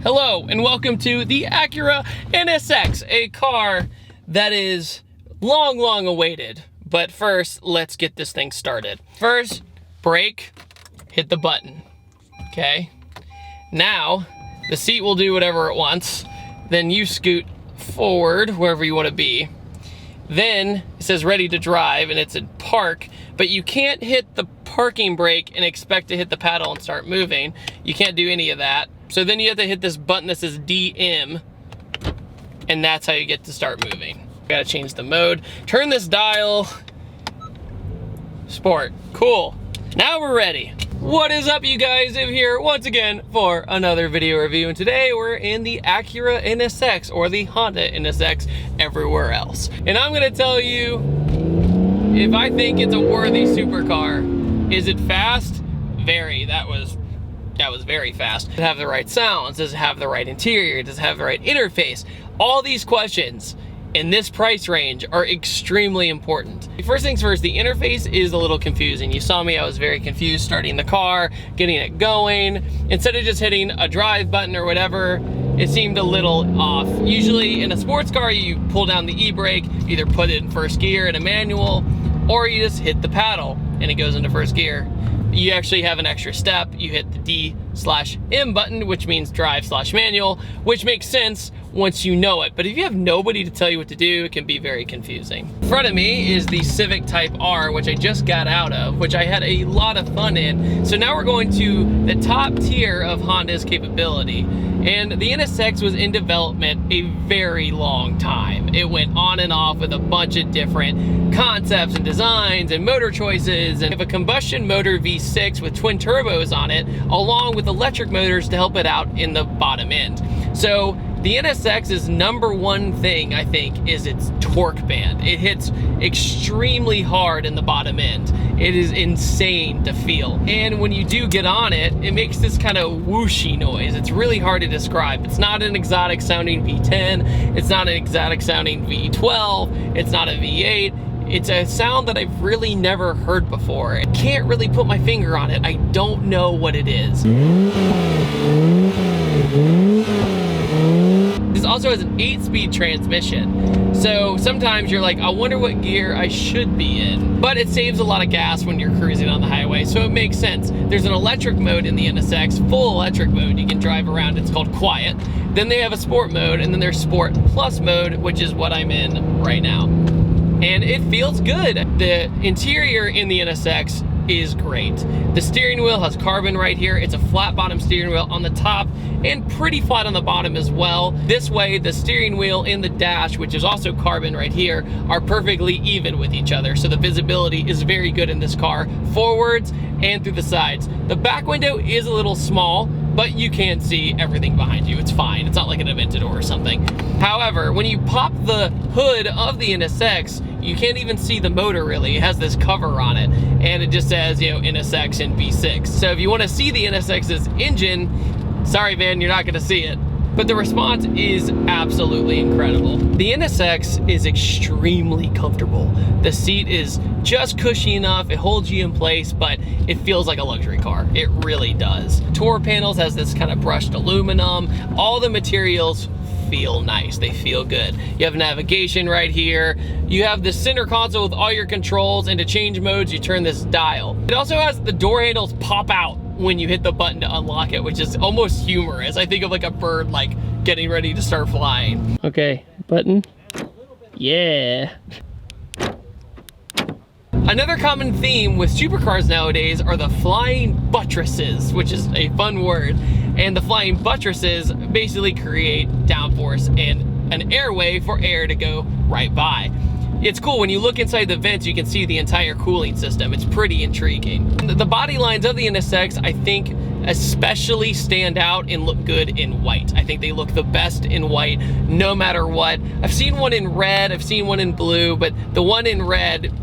Hello and welcome to the Acura NSX, a car that is long awaited. But first, let's get this thing started. First, brake, hit the button, okay? Now, the seat will do whatever it wants. Then you scoot forward wherever you want to be. Then it says ready to drive and it's in park, but you can't hit the parking brake and expect to hit the paddle and start moving. You can't do any of that. So then you have to hit this button that says DM, and that's how you get to start moving. Gotta change the mode. Turn this dial. Sport. Cool. Now we're ready. What is up, you guys? I'm here once again for another video review, and today we're in the Acura NSX, or the Honda NSX everywhere else. And I'm gonna tell you if I think it's a worthy supercar. Is it fast? Very. That was very fast. Does it have the right sounds? Does it have the right interior? Does it have the right interface? All these questions in this price range are extremely important. First things first, the interface is a little confusing. You saw me, I was very confused starting the car, getting it going. Instead of just hitting a drive button or whatever, it seemed a little off. Usually in a sports car, you pull down the e-brake, either put it in first gear in a manual, or you just hit the paddle and it goes into first gear. You actually have an extra step. You hit the D/M button, which means drive/manual, which makes sense once you know it. But if you have nobody to tell you what to do, it can be very confusing. In front of me is the Civic Type R, which I just got out of, which I had a lot of fun in. So now we're going to the top tier of Honda's capability. And the NSX was in development a very long time. It went on and off with a bunch of different concepts and designs and motor choices, and have a combustion motor V6 with twin turbos on it, along with electric motors to help it out in the bottom end. So the NSX's number one thing, I think, is its torque band. It hits extremely hard in the bottom end. It is insane to feel. And when you do get on it, it makes this kind of whooshy noise. It's really hard to describe. It's not an exotic sounding V10. It's not an exotic sounding V12. It's not a V8. It's a sound that I've really never heard before. I can't really put my finger on it. I don't know what it is. This also has an 8-speed transmission. So sometimes you're like, I wonder what gear I should be in. But it saves a lot of gas when you're cruising on the highway, so it makes sense. There's an electric mode in the NSX, full electric mode. You can drive around, it's called Quiet. Then they have a sport mode, and then there's Sport Plus mode, which is what I'm in right now. And it feels good. The interior in the NSX is great. The steering wheel has carbon right here. It's a flat bottom steering wheel on the top and pretty flat on the bottom as well. This way, the steering wheel and the dash, which is also carbon right here, are perfectly even with each other. So the visibility is very good in this car, forwards and through the sides. The back window is a little small, but you can see everything behind you. It's fine. It's not like an Aventador or something. However, when you pop the hood of the NSX, you can't even see the motor really. It has this cover on it, and it just says, you know, NSX and V6. So if you want to see the NSX's engine, sorry man, you're not going to see it. But the response is absolutely incredible. The NSX is extremely comfortable. The seat is just cushy enough, it holds you in place, but it feels like a luxury car. It really does. Door panels has this kind of brushed aluminum. All the materials feel nice, they feel good. You have navigation right here. You have the center console with all your controls, and to change modes, you turn this dial. It also has the door handles pop out when you hit the button to unlock it, which is almost humorous. I think of like a bird like getting ready to start flying. Okay, button. Yeah. Another common theme with supercars nowadays are the flying buttresses, which is a fun word. And the flying buttresses basically create downforce and an airway for air to go right by. It's cool, when you look inside the vents, you can see the entire cooling system. It's pretty intriguing. The body lines of the NSX, I think, especially stand out and look good in white. I think they look the best in white, no matter what. I've seen one in red, I've seen one in blue, but the one in red,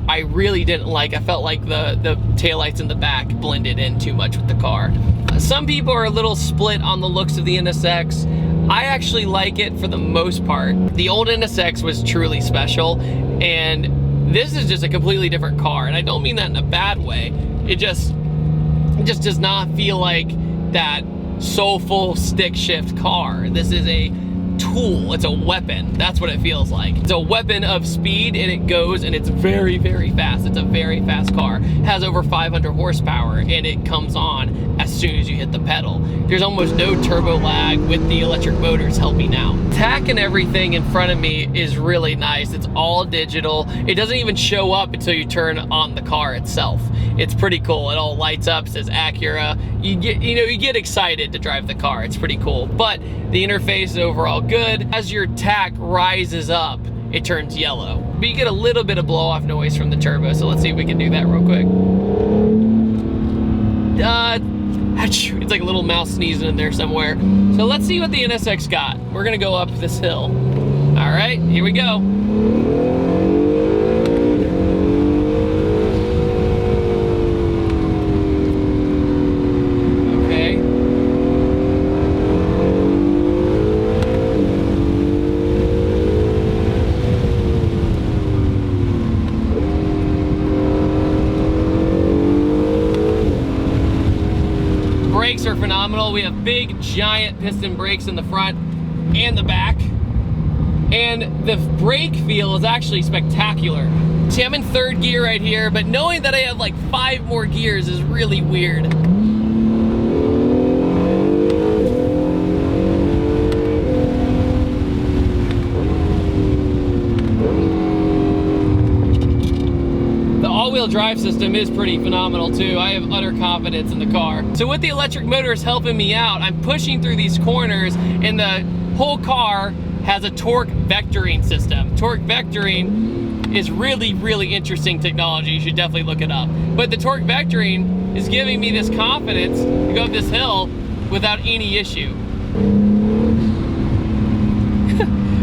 I really didn't like. I felt like the taillights in the back blended in too much with the car. Some people are a little split on the looks of the NSX. I actually like it for the most part. The old NSX was truly special, and this is just a completely different car, and I don't mean that in a bad way. It just does not feel like that soulful stick shift car. This is a tool, it's a weapon. That's what it feels like. It's a weapon of speed, and it goes, and it's very, very fast. It's a very fast car. It has over 500 horsepower, and it comes on as soon as you hit the pedal. There's almost no turbo lag with the electric motors helping out. Tach and everything in front of me is really nice. It's all digital. It doesn't even show up until you turn on the car itself. It's pretty cool. It all lights up, says Acura. You get excited to drive the car. It's pretty cool. But the interface is overall good. As your tach rises up, it turns yellow. But you get a little bit of blow off noise from the turbo. So let's see if we can do that real quick. It's like a little mouse sneezing in there somewhere. So let's see what the NSX got. We're gonna go up this hill. All right, here we go. Brakes are phenomenal. We have big, giant piston brakes in the front and the back. And the brake feel is actually spectacular. See, I'm in third gear right here, but knowing that I have like 5 more gears is really weird. All-wheel drive system is pretty phenomenal too. I have utter confidence in the car. So with the electric motors helping me out, I'm pushing through these corners, and the whole car has a torque vectoring system. Torque vectoring is really, really interesting technology. You should definitely look it up. But the torque vectoring is giving me this confidence to go up this hill without any issue.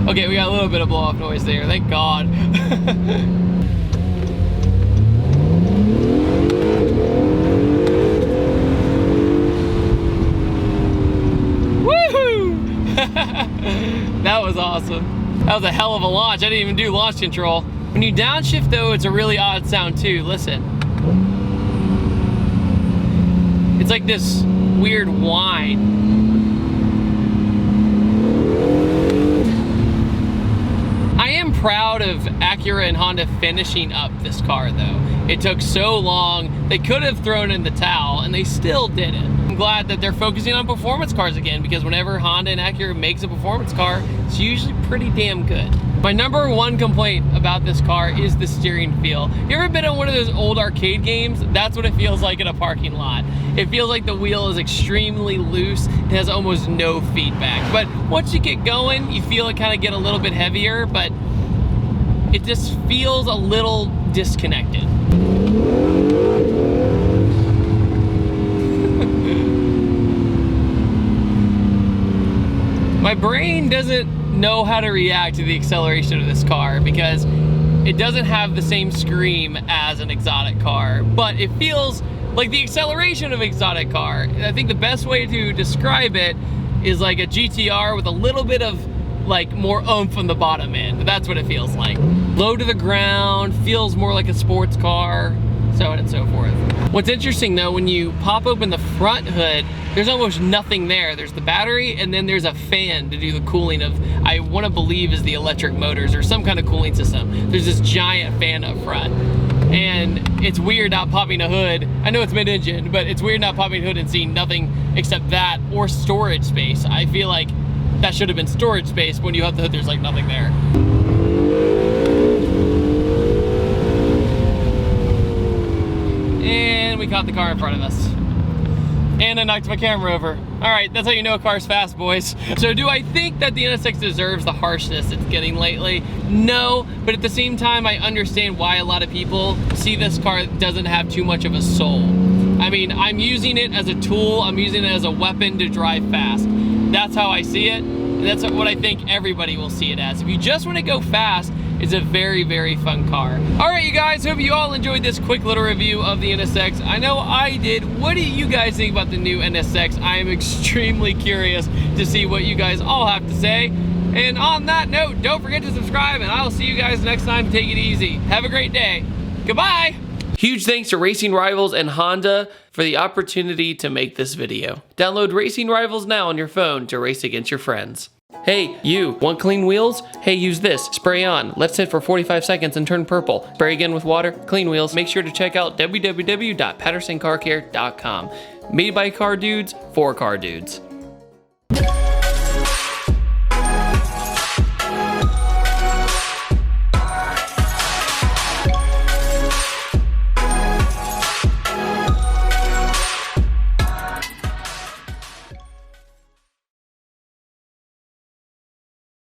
Okay, we got a little bit of blow-off noise there, thank God. That was awesome. That was a hell of a launch. I didn't even do launch control. When you downshift though, it's a really odd sound too. Listen. It's like this weird whine. I am proud of Acura and Honda finishing up this car though. It took so long. They could have thrown in the towel, and they still didn't. I'm glad that they're focusing on performance cars again, because whenever Honda and Acura makes a performance car, it's usually pretty damn good. My number one complaint about this car is the steering feel. You ever been on one of those old arcade games? That's what it feels like in a parking lot. It feels like the wheel is extremely loose. It has almost no feedback. But once you get going, you feel it kind of get a little bit heavier, but it just feels a little disconnected. My brain doesn't know how to react to the acceleration of this car because it doesn't have the same scream as an exotic car, but it feels like the acceleration of an exotic car. I think the best way to describe it is like a GTR with a little bit of like more oomph on the bottom end. That's what it feels like. Low to the ground, feels more like a sports car, so on and so forth. What's interesting though, when you pop open the front hood, there's almost nothing there. There's the battery, and then there's a fan to do the cooling of, I want to believe is the electric motors or some kind of cooling system. There's this giant fan up front. And it's weird not popping a hood. I know it's mid-engine, but it's weird not popping a hood and seeing nothing except that or storage space. I feel like that should have been storage space. When you have the hood, there's like nothing there. And we caught the car in front of us. And I knocked my camera over. All right, that's how you know a car's fast, boys. So do I think that the NSX deserves the harshness it's getting lately? No, but at the same time, I understand why a lot of people see this car doesn't have too much of a soul. I mean, I'm using it as a tool. I'm using it as a weapon to drive fast. That's how I see it. And that's what I think everybody will see it as. If you just want to go fast, it's a very, very fun car. All right, you guys, hope you all enjoyed this quick little review of the NSX. I know I did. What do you guys think about the new NSX? I am extremely curious to see what you guys all have to say. And on that note, don't forget to subscribe, and I'll see you guys next time. Take it easy. Have a great day. Goodbye. Huge thanks to Racing Rivals and Honda for the opportunity to make this video. Download Racing Rivals now on your phone to race against your friends. Hey, you, want clean wheels? Hey, use this. Spray on. Let sit for 45 seconds and turn purple. Spray again with water. Clean wheels. Make sure to check out www.pattersoncarcare.com. Made by car dudes for car dudes.